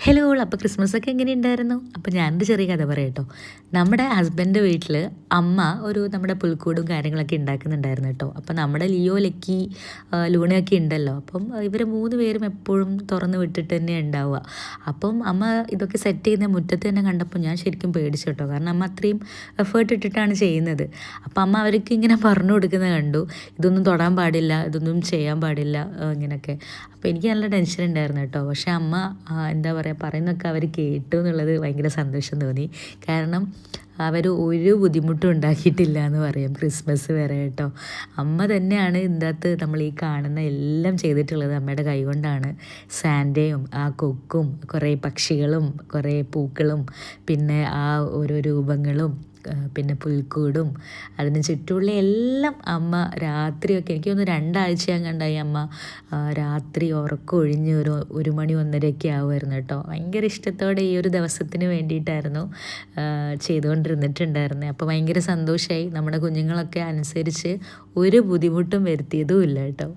Hello അപ്പോൾ ക്രിസ്മസൊക്കെ എങ്ങനെയുണ്ടായിരുന്നു? അപ്പോൾ ഞാനൊരു ചെറിയ കഥ പറയാം കേട്ടോ. നമ്മുടെ ഹസ്ബൻഡിൻ്റെ വീട്ടിൽ അമ്മ നമ്മുടെ പുൽക്കൂടും കാര്യങ്ങളൊക്കെ ഉണ്ടാക്കുന്നുണ്ടായിരുന്നു കേട്ടോ. അപ്പോൾ നമ്മുടെ ലിയോ, ലക്കി, ലൂണയൊക്കെ ഉണ്ടല്ലോ. അപ്പം ഇവർ 3 പേരും എപ്പോഴും തുറന്ന് വിട്ടിട്ട് തന്നെ ഉണ്ടാവുക. അപ്പം അമ്മ ഇതൊക്കെ സെറ്റ് ചെയ്യുന്ന മുറ്റത്ത് തന്നെ കണ്ടപ്പോൾ ഞാൻ ശരിക്കും പേടിച്ചു കേട്ടോ. കാരണം അമ്മ അത്രയും എഫേർട്ട് ഇട്ടിട്ടാണ് ചെയ്യുന്നത്. അപ്പോൾ അമ്മ അവർക്ക് ഇങ്ങനെ പറഞ്ഞു കൊടുക്കുന്നത് കണ്ടു. ഇതൊന്നും തൊടാൻ പാടില്ല, ഇതൊന്നും ചെയ്യാൻ പാടില്ല, ഇങ്ങനെയൊക്കെ. അപ്പോൾ എനിക്ക് നല്ല ടെൻഷൻ ഉണ്ടായിരുന്നു കേട്ടോ. പക്ഷേ അമ്മ എന്താ പറയുക, പറയുന്നതൊക്കെ അവർ കേട്ടു എന്നുള്ളത് ഭയങ്കര സന്തോഷം തോന്നി. കാരണം അവർ ഒരു ബുദ്ധിമുട്ടും ഉണ്ടാക്കിയിട്ടില്ല എന്ന് പറയാം ക്രിസ്മസ് വരെ കേട്ടോ. അമ്മ തന്നെയാണ് ഇതിനകത്ത് നമ്മൾ ഈ കാണുന്ന എല്ലാം ചെയ്തിട്ടുള്ളത്, അമ്മയുടെ കൈ കൊണ്ടാണ്. സാൻഡയും ആ കൊക്കും കുറേ പക്ഷികളും കുറേ പൂക്കളും പിന്നെ ആ ഓരോ രൂപങ്ങളും പിന്നെ പുൽക്കൂടും അതിന് ചുറ്റുമുള്ള എല്ലാം അമ്മ രാത്രിയൊക്കെ എനിക്ക് തോന്നുന്നു 2 ആഴ്ച കണ്ടായി അമ്മ രാത്രി ഉറക്കം ഒഴിഞ്ഞ് ഒരു മണി 1:30 ആവുമായിരുന്നു കേട്ടോ. ഭയങ്കര ഇഷ്ടത്തോടെ ഈ ഒരു ദിവസത്തിന് വേണ്ടിയിട്ടായിരുന്നു ചെയ്തുകൊണ്ടിരുന്നിട്ടുണ്ടായിരുന്നത്. അപ്പോൾ ഭയങ്കര സന്തോഷമായി. നമ്മുടെ കുഞ്ഞുങ്ങളൊക്കെ അനുസരിച്ച് ഒരു ബുദ്ധിമുട്ടും വരുത്തിയതും ഇല്ല കേട്ടോ.